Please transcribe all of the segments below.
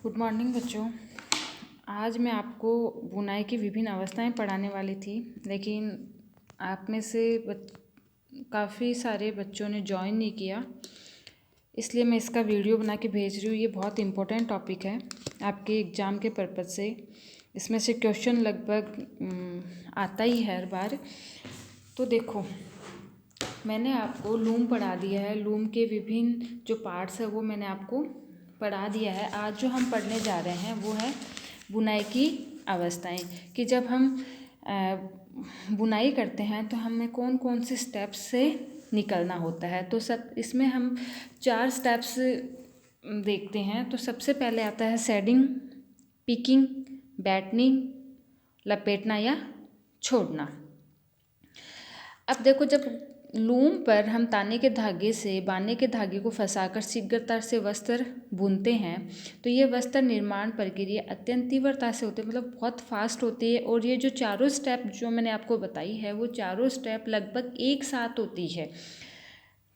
Good morning बच्चों। आज मैं आपको बुनाई की विभिन्न अवस्थाएं पढ़ाने वाली थी, लेकिन आप में से काफ़ी सारे बच्चों ने ज्वाइन नहीं किया, इसलिए मैं इसका वीडियो बना के भेज रही हूँ। ये बहुत इम्पोर्टेंट टॉपिक है आपके एग्ज़ाम के पर्पज़ से। इसमें से क्वेश्चन लगभग आता ही है हर बार। तो देखो, मैंने आपको लूम पढ़ा दिया है। लूम के विभिन्न जो पार्ट्स है वो मैंने आपको पढ़ा दिया है। आज जो हम पढ़ने जा रहे हैं वो है बुनाई की अवस्थाएं, कि जब हम बुनाई करते हैं तो हमें कौन कौन से स्टेप्स से निकलना होता है। तो सब इसमें हम 4 स्टेप्स देखते हैं। तो सबसे पहले आता है शेडिंग, पिकिंग, बैटनिंग, लपेटना या छोड़ना। अब देखो, जब लूम पर हम ताने के धागे से बाने के धागे को फंसाकर शीघ्रता से वस्त्र बुनते हैं, तो ये वस्त्र निर्माण प्रक्रिया अत्यंत तीव्रता से होती है, मतलब बहुत फास्ट होती है। और ये जो चारों स्टेप जो मैंने आपको बताई है वो चारों स्टेप लगभग एक साथ होती है,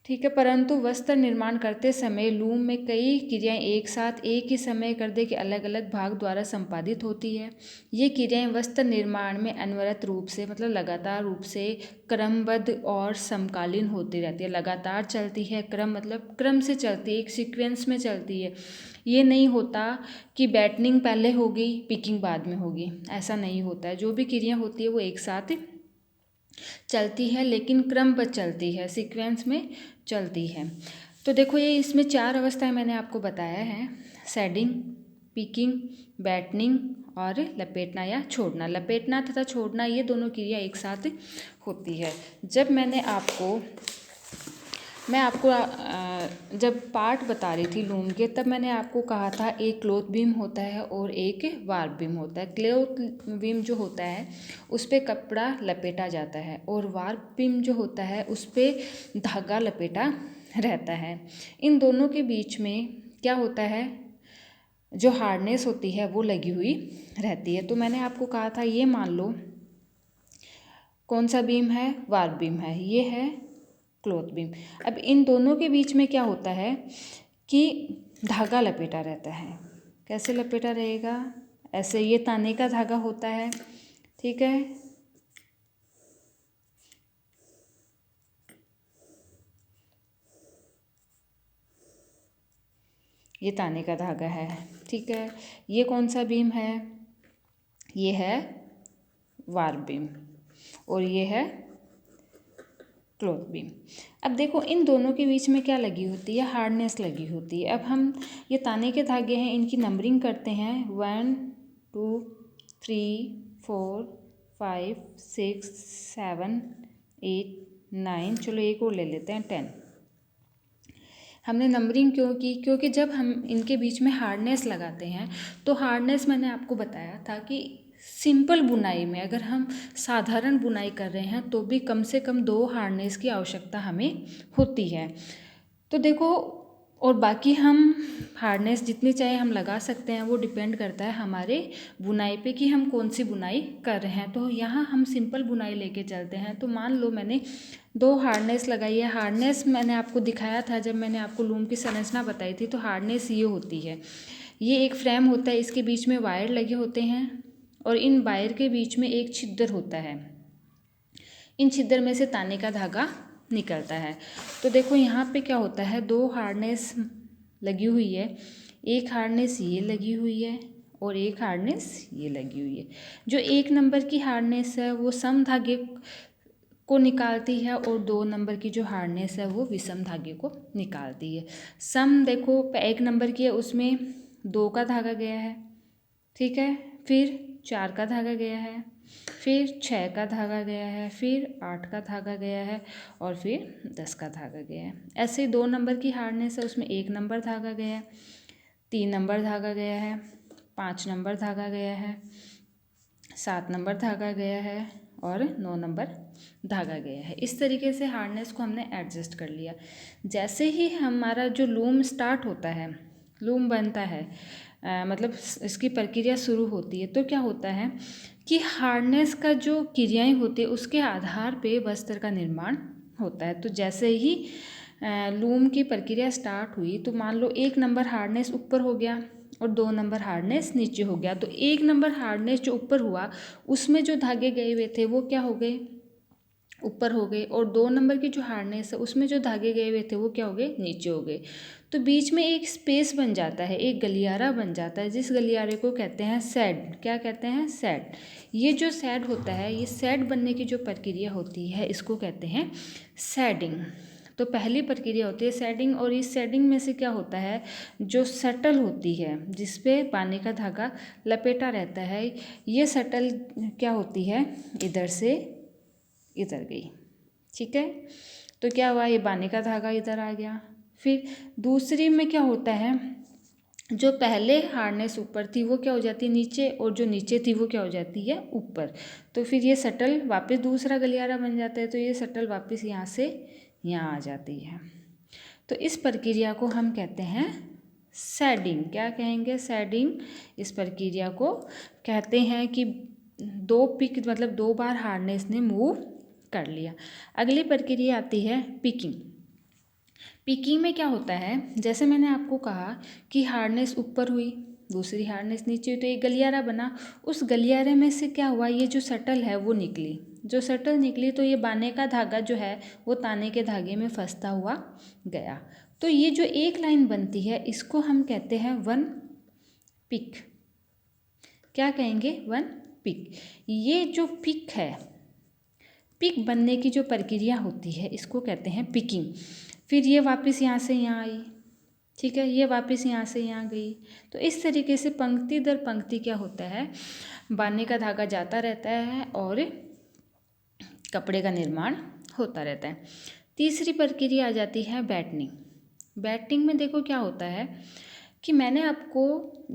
ठीक है। परंतु वस्त्र निर्माण करते समय लूम में कई क्रियाएं एक साथ एक ही समय करने के अलग अलग भाग द्वारा संपादित होती है। ये क्रियाएं वस्त्र निर्माण में अनवरत रूप से, मतलब लगातार रूप से क्रमबद्ध और समकालीन होती रहती है। लगातार चलती है, क्रम मतलब क्रम से चलती है, एक सीक्वेंस में चलती है। ये नहीं होता कि बैटनिंग पहले होगी पिकिंग बाद में होगी, ऐसा नहीं होता है। जो भी क्रियाएं होती है वो एक साथ चलती है, लेकिन क्रमबद्ध चलती है, सीक्वेंस में चलती है। तो देखो, ये इसमें 4 अवस्थाएं मैंने आपको बताया है: शेडिंग, पिकिंग, बैटनिंग और लपेटना या छोड़ना। लपेटना तथा छोड़ना ये दोनों क्रिया एक साथ होती है। जब मैं आपको जब पार्ट बता रही थी लूम के, तब मैंने आपको कहा था एक क्लॉथ बीम होता है और एक वार्प बीम होता है। क्लॉथ बीम जो होता है उस पर कपड़ा लपेटा जाता है, और वार्प बीम जो होता है उस पर धागा लपेटा रहता है। इन दोनों के बीच में क्या होता है, जो हार्डनेस होती है वो लगी हुई रहती है। तो मैंने आपको कहा था, ये मान लो कौन सा बीम है, वार्प बीम है, ये है क्लॉथ बीम। अब इन दोनों के बीच में क्या होता है कि धागा लपेटा रहता है। कैसे लपेटा रहेगा? ऐसे, ये ताने का धागा होता है, ठीक है। ये ताने का धागा है, ठीक है। ये कौन सा बीम है? ये है वार्प बीम, और ये है क्लॉथ बीम। अब देखो, इन दोनों के बीच में क्या लगी होती है? हार्डनेस लगी होती है। अब हम ये ताने के धागे हैं, इनकी नंबरिंग करते हैं। 1 2 3 4 5 6 7 8 9, चलो एक और ले लेते हैं, 10। हमने नंबरिंग क्यों की? क्योंकि जब हम इनके बीच में हार्डनेस लगाते हैं, तो हार्डनेस मैंने आपको बताया था कि सिंपल बुनाई में, अगर हम साधारण बुनाई कर रहे हैं तो भी कम से कम 2 हार्डनेस की आवश्यकता हमें होती है। तो देखो, और बाकी हम हार्डनेस जितनी चाहे हम लगा सकते हैं, वो डिपेंड करता है हमारे बुनाई पे कि हम कौन सी बुनाई कर रहे हैं। तो यहाँ हम सिंपल बुनाई लेके चलते हैं। तो मान लो मैंने 2 हार्डनेस लगाई है। हार्डनेस मैंने आपको दिखाया था जब मैंने आपको लूम की संरचना बताई थी। तो हार्डनेस ये होती है, ये एक फ्रेम होता है, इसके बीच में वायर लगे होते हैं, और इन वायर के बीच में एक छिद्र होता है। इन छिद्र में से ताने का धागा निकलता है। तो देखो, यहाँ पे क्या होता है, 2 हार्डनेस लगी हुई है। एक हार्डनेस ये लगी हुई है और एक हार्डनेस ये लगी हुई है। जो 1 नंबर की हार्डनेस है वो सम धागे को निकालती है, और 2 नंबर की जो हार्डनेस है वो विषम धागे को निकालती है। सम देखो 1 नंबर की है, उसमें 2 का धागा गया है, ठीक है। फिर 4 का धागा गया है, फिर 6 का धागा गया है, फिर 8 का धागा गया है, और फिर 10 का धागा गया है। ऐसे 2 नंबर की हार्डनेस है, उसमें 1 नंबर धागा गया है, 3 नंबर धागा गया है, 5 नंबर धागा गया है, 7 नंबर धागा गया है, और 9 नंबर धागा गया है। इस तरीके से हार्डनेस को हमने एडजस्ट कर लिया। जैसे ही हमारा जो लूम स्टार्ट होता है, लूम बनता है, मतलब इसकी प्रक्रिया शुरू होती है, तो क्या होता है कि हार्डनेस का जो क्रियाएं होती है उसके आधार पे वस्त्र का निर्माण होता है। तो जैसे ही लूम की प्रक्रिया स्टार्ट हुई, तो मान लो 1 नंबर हार्डनेस ऊपर हो गया, और 2 नंबर हार्डनेस नीचे हो गया। तो 1 नंबर हार्डनेस जो ऊपर हुआ उसमें जो धागे गए हुए थे वो क्या हो गए, ऊपर हो गए, और 2 नंबर की जो हार्डनेस है उसमें जो धागे गए हुए थे वो क्या हो गए, नीचे हो गए। तो बीच में एक स्पेस बन जाता है, एक गलियारा बन जाता है, जिस गलियारे को कहते हैं सैड। क्या कहते हैं, सैड। ये जो सैड होता है, ये सैड बनने की जो प्रक्रिया होती है इसको कहते हैं सैडिंग। तो पहली प्रक्रिया होती है सैडिंग, और इस सैडिंग में से क्या होता है, जो सटल होती है जिस पे पानी का धागा लपेटा रहता है, ये सटल क्या होती है, इधर से इधर गई। ठीक है, तो क्या हुआ, ये पानी का धागा इधर आ गया। फिर दूसरी में क्या होता है, जो पहले हार्नेस ऊपर थी वो क्या हो जाती है, नीचे, और जो नीचे थी वो क्या हो जाती है, ऊपर। तो फिर ये सटल वापस दूसरा गलियारा बन जाता है, तो ये सटल वापस यहाँ से यहाँ आ जाती है। तो इस प्रक्रिया को हम कहते हैं सैडिंग। क्या कहेंगे, सैडिंग। इस प्रक्रिया को कहते हैं कि 2 पिक मतलब 2 बार हार्नेस ने मूव कर लिया। अगली प्रक्रिया आती है पिकिंग। पिकिंग में क्या होता है, जैसे मैंने आपको कहा कि हार्नेस ऊपर हुई, दूसरी हार्नेस नीचे हुई, तो एक गलियारा बना। उस गलियारे में से क्या हुआ, ये जो सटल है वो निकली। जो सटल निकली तो ये बाने का धागा जो है वो ताने के धागे में फंसता हुआ गया। तो ये जो एक लाइन बनती है इसको हम कहते हैं वन पिक। क्या कहेंगे, वन पिक। ये जो पिक है, पिक बनने की जो प्रक्रिया होती है इसको कहते हैं पिकिंग। फिर ये वापस यहाँ से यहाँ आई, ठीक है, ये वापस यहाँ से यहाँ गई। तो इस तरीके से पंक्ति दर पंक्ति क्या होता है, बाने का धागा जाता रहता है और कपड़े का निर्माण होता रहता है। तीसरी प्रक्रिया आ जाती है बैटनिंग। बैटनिंग में देखो क्या होता है कि मैंने आपको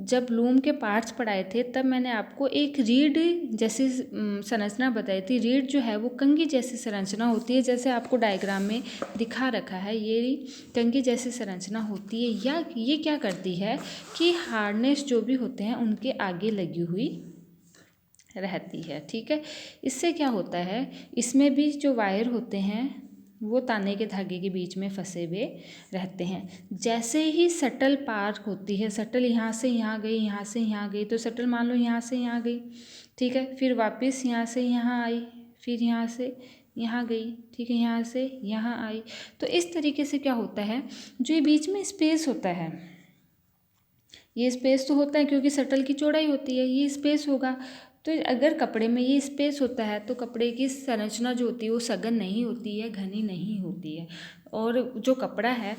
जब लूम के पार्ट्स पढ़ाए थे तब मैंने आपको एक रीढ़ जैसी संरचना बताई थी। रीढ़ जो है वो कंघी जैसी संरचना होती है, जैसे आपको डायग्राम में दिखा रखा है, ये कंघी जैसी संरचना होती है। या ये क्या करती है कि हार्नेस जो भी होते हैं उनके आगे लगी हुई रहती है। ठीक है, इससे क्या होता है, इसमें भी जो वायर होते हैं वो ताने के धागे के बीच में फंसे हुए रहते हैं। जैसे ही शटल पार होती है, शटल यहाँ से यहाँ गई, यहाँ से यहाँ गई, तो शटल मान लो यहाँ से यहाँ गई, ठीक है, फिर वापस यहाँ से यहाँ आई, फिर यहाँ से यहाँ गई, ठीक है, यहाँ से यहाँ आई। तो इस तरीके से क्या होता है, जो ये बीच में स्पेस होता है, ये स्पेस तो होता है क्योंकि शटल की चौड़ाई होती है, ये स्पेस होगा। तो अगर कपड़े में ये स्पेस होता है तो कपड़े की संरचना जो होती है वो सघन नहीं होती है, घनी नहीं होती है, और जो कपड़ा है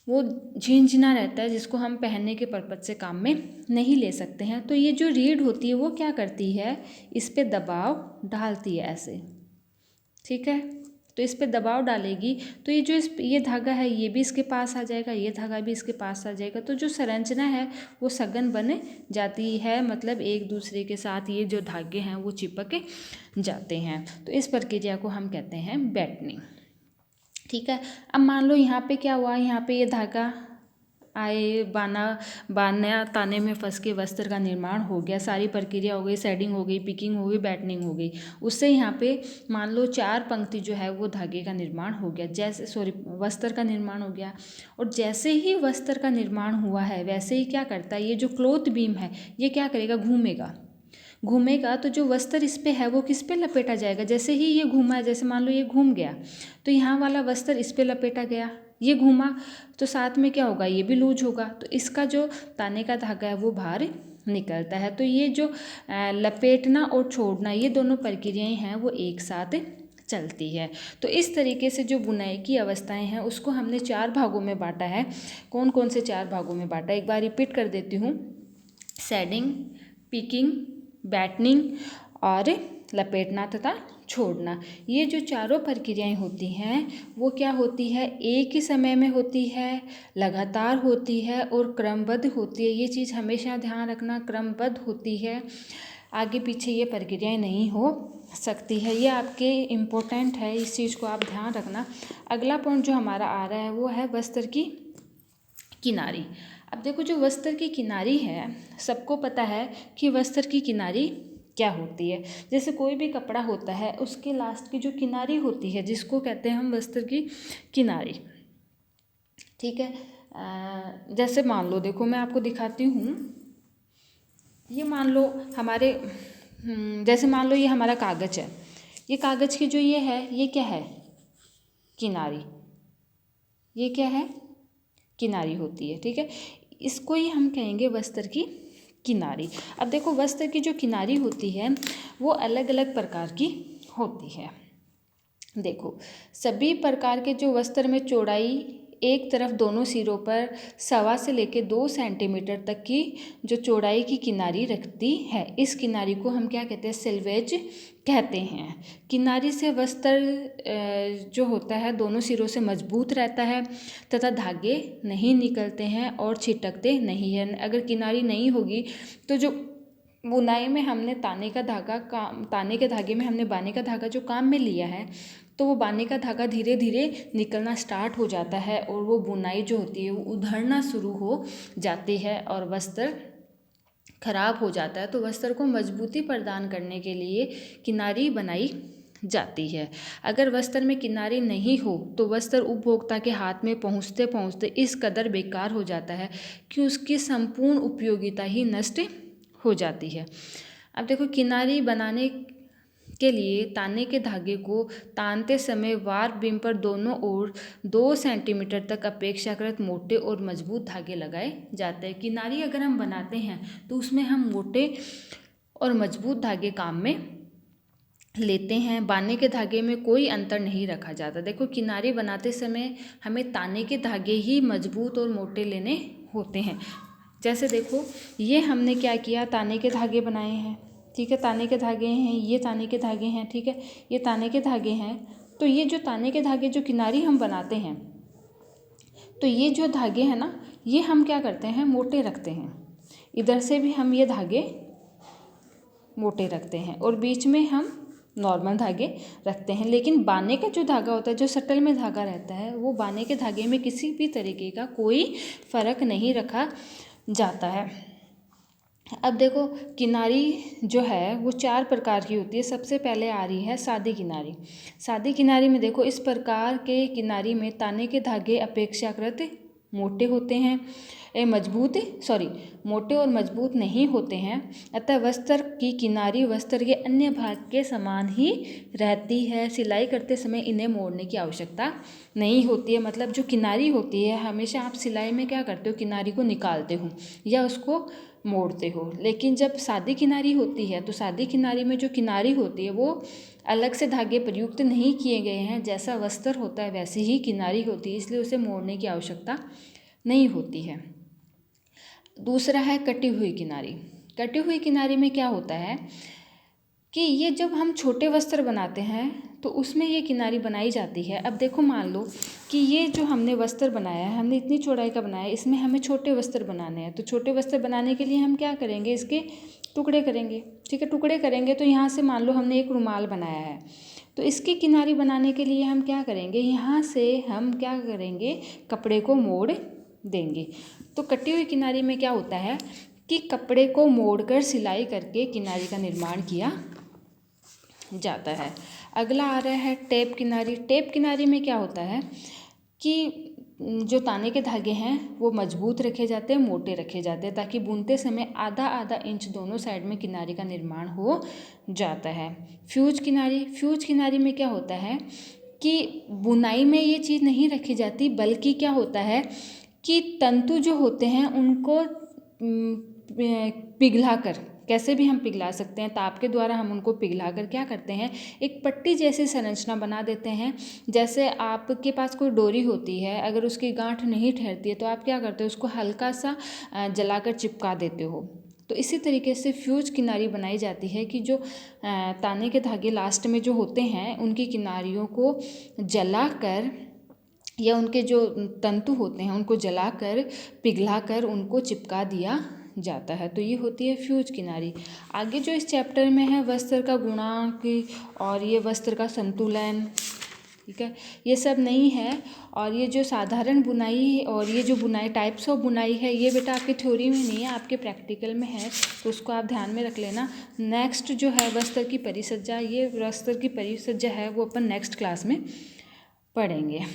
वो झिनझिना रहता है, जिसको हम पहनने के पर्पज से काम में नहीं ले सकते हैं। तो ये जो रीढ़ होती है वो क्या करती है, इस पर दबाव डालती है ऐसे, ठीक है। तो इस पे दबाव डालेगी तो ये जो ये धागा है ये भी इसके पास आ जाएगा, ये धागा भी इसके पास आ जाएगा। तो जो संरचना है वो सघन बन जाती है, मतलब एक दूसरे के साथ ये जो धागे हैं वो चिपक जाते हैं। तो इस प्रक्रिया को हम कहते हैं बैटनिंग। ठीक है, अब मान लो यहाँ पे क्या हुआ, यहाँ पे ये धागा आए, बाना ताने में फंस के वस्त्र का निर्माण हो गया, सारी प्रक्रिया हो गई, सेडिंग हो गई, पिकिंग हो गई, बैटनिंग हो गई। उससे यहाँ पे मान लो 4 पंक्ति जो है वो धागे का निर्माण हो गया, वस्त्र का निर्माण हो गया। और जैसे ही वस्त्र का निर्माण हुआ है वैसे ही क्या करता है, ये जो क्लॉथ बीम है ये क्या करेगा, घूमेगा तो जो वस्त्र इस पे है वो किस पे लपेटा जाएगा। जैसे ही ये घूमा, जैसे मान लो ये घूम गया तो यहाँ वाला वस्त्र इस पे लपेटा गया, ये घूमा तो साथ में क्या होगा, ये भी लूज होगा, तो इसका जो ताने का धागा है वो बाहर निकलता है। तो ये जो लपेटना और छोड़ना, ये दोनों प्रक्रियाएं हैं वो एक साथ चलती है। तो इस तरीके से जो बुनाई की अवस्थाएं हैं उसको हमने 4 भागों में बांटा है। कौन कौन से 4 भागों में बांटा, एक बार रिपीट कर देती हूँ। सेडिंग, पिकिंग, बैटनिंग और लपेटना तथा छोड़ना। ये जो चारों प्रक्रियाएं होती हैं वो क्या होती है, एक ही समय में होती है, लगातार होती है और क्रमबद्ध होती है। ये चीज़ हमेशा ध्यान रखना, क्रमबद्ध होती है, आगे पीछे ये प्रक्रियाएं नहीं हो सकती है। ये आपके इम्पोर्टेंट है, इस चीज़ को आप ध्यान रखना। अगला पॉइंट जो हमारा आ रहा है वो है वस्त्र की किनारी। अब देखो जो वस्त्र की किनारी है, सबको पता है कि वस्त्र की किनारी क्या होती है। जैसे कोई भी कपड़ा होता है उसके लास्ट की जो किनारी होती है जिसको कहते हैं हम वस्त्र की किनारी, ठीक है। जैसे मान लो, देखो मैं आपको दिखाती हूँ। ये मान लो हमारे जैसे मान लो ये हमारा कागज़ है। ये कागज़ की जो ये है, ये क्या है? किनारी। ये क्या है? किनारी होती है, ठीक है। इसको ही हम कहेंगे वस्त्र की किनारी। अब देखो, वस्त्र की जो किनारी होती है वो अलग अलग प्रकार की होती है। देखो, सभी प्रकार के जो वस्त्र में चौड़ाई एक तरफ दोनों सिरों पर 1.25 से लेकर 2 सेंटीमीटर तक की जो चौड़ाई की किनारी रखती है, इस किनारी को हम क्या कहते हैं? सेल्वेज कहते हैं। किनारी से वस्त्र जो होता है दोनों सिरों से मजबूत रहता है तथा धागे नहीं निकलते हैं और छिटकते नहीं हैं। अगर किनारी नहीं होगी तो जो बुनाई में हमने ताने के धागे में हमने बाने का धागा जो काम में लिया है, तो वो बाने का धागा धीरे धीरे निकलना स्टार्ट हो जाता है और वो बुनाई जो होती है वो उधड़ना शुरू हो जाती है और वस्त्र खराब हो जाता है। तो वस्त्र को मजबूती प्रदान करने के लिए किनारी बनाई जाती है। अगर वस्त्र में किनारी नहीं हो तो वस्त्र उपभोक्ता के हाथ में पहुंचते पहुंचते इस कदर बेकार हो जाता है कि उसकी संपूर्ण उपयोगिता ही नष्ट हो जाती है। अब देखो, किनारी बनाने के लिए ताने के धागे को तानते समय वार्प बीम पर दोनों ओर 2 सेंटीमीटर तक अपेक्षाकृत मोटे और मजबूत धागे लगाए जाते हैं। किनारी अगर हम बनाते हैं तो उसमें हम मोटे और मजबूत धागे काम में लेते हैं। बाने के धागे में कोई अंतर नहीं रखा जाता। देखो, किनारी बनाते समय हमें ताने के धागे ही मजबूत और मोटे लेने होते हैं। जैसे देखो, ये हमने क्या किया, ताने के धागे बनाए हैं, ठीक है। ताने के धागे हैं, ये ताने के धागे हैं, ठीक है। ये ताने के धागे हैं। तो ये जो ताने के धागे जो किनारी हम बनाते हैं, तो ये जो धागे हैं ना, ये हम क्या करते हैं? मोटे रखते हैं। इधर से भी हम ये धागे मोटे रखते हैं और बीच में हम नॉर्मल धागे रखते हैं। लेकिन बाने का जो धागा होता है, जो सटल में धागा रहता है, वो बाने के धागे में किसी भी तरीके का कोई फ़र्क नहीं रखा जाता है। अब देखो, किनारी जो है वो 4 प्रकार की होती है। सबसे पहले आ रही है सादी किनारी। सादी किनारी में देखो, इस प्रकार के किनारी में ताने के धागे अपेक्षाकृत मोटे होते हैं, मोटे और मजबूत नहीं होते हैं। अतः वस्त्र की किनारी वस्त्र के अन्य भाग के समान ही रहती है। सिलाई करते समय इन्हें मोड़ने की आवश्यकता नहीं होती है। मतलब जो किनारी होती है, हमेशा आप सिलाई में क्या करते हो? किनारी को निकालते हो या उसको मोड़ते हो। लेकिन जब सादी किनारी होती है तो सादी किनारी में जो किनारी होती है वो अलग से धागे प्रयुक्त नहीं किए गए हैं। जैसा वस्त्र होता है वैसी ही किनारी होती है, इसलिए उसे मोड़ने की आवश्यकता नहीं होती है। दूसरा है कटी हुई किनारी। कटी हुई किनारी में क्या होता है कि ये जब हम छोटे वस्त्र बनाते हैं तो उसमें ये किनारी बनाई जाती है। अब देखो, मान लो कि ये जो हमने वस्त्र बनाया है, हमने इतनी चौड़ाई का बनाया है, इसमें हमें छोटे वस्त्र बनाने हैं। तो छोटे वस्त्र बनाने के लिए हम क्या करेंगे? इसके टुकड़े करेंगे, ठीक है। टुकड़े करेंगे तो यहाँ से मान लो हमने एक रुमाल बनाया है, तो इसकी किनारी बनाने के लिए हम क्या करेंगे? यहाँ से हम क्या करेंगे? कपड़े को मोड़ देंगे। तो कटी हुई किनारी में क्या होता है कि कपड़े को मोड़कर सिलाई करके किनारी का निर्माण किया जाता है। अगला आ रहा है टेप किनारी। टेप किनारी में क्या होता है कि जो ताने के धागे हैं वो मजबूत रखे जाते हैं, मोटे रखे जाते हैं, ताकि बुनते समय आधा आधा इंच दोनों साइड में किनारी का निर्माण हो जाता है। फ्यूज किनारी। फ्यूज किनारी में क्या होता है कि बुनाई में ये चीज़ नहीं रखी जाती, बल्कि क्या होता है कि तंतु जो होते हैं उनको पिघलाकर, कैसे भी हम पिघला सकते हैं, ताप के द्वारा हम उनको पिघलाकर क्या करते हैं? एक पट्टी जैसी संरचना बना देते हैं। जैसे आपके पास कोई डोरी होती है, अगर उसकी गांठ नहीं ठहरती है तो आप क्या करते हो? उसको हल्का सा जलाकर चिपका देते हो। तो इसी तरीके से फ्यूज किनारी बनाई जाती है कि जो ताने के धागे लास्ट में जो होते हैं उनकी किनारियों को जलाकर या उनके जो तंतु होते हैं उनको जलाकर पिघलाकर उनको चिपका दिया जाता है। तो ये होती है फ्यूज किनारी। आगे जो इस चैप्टर में है वस्त्र का गुणांक और ये वस्त्र का संतुलन, ठीक है, ये सब नहीं है। और ये जो साधारण बुनाई और ये जो बुनाई टाइप्स ऑफ बुनाई है, ये बेटा आपके थ्योरी में नहीं है, आपके प्रैक्टिकल में है, तो उसको आप ध्यान में रख लेना। नेक्स्ट जो है वस्त्र की परिसज्जा, ये वस्त्र की परिसज्जा है वो अपन नेक्स्ट क्लास में पढ़ेंगे।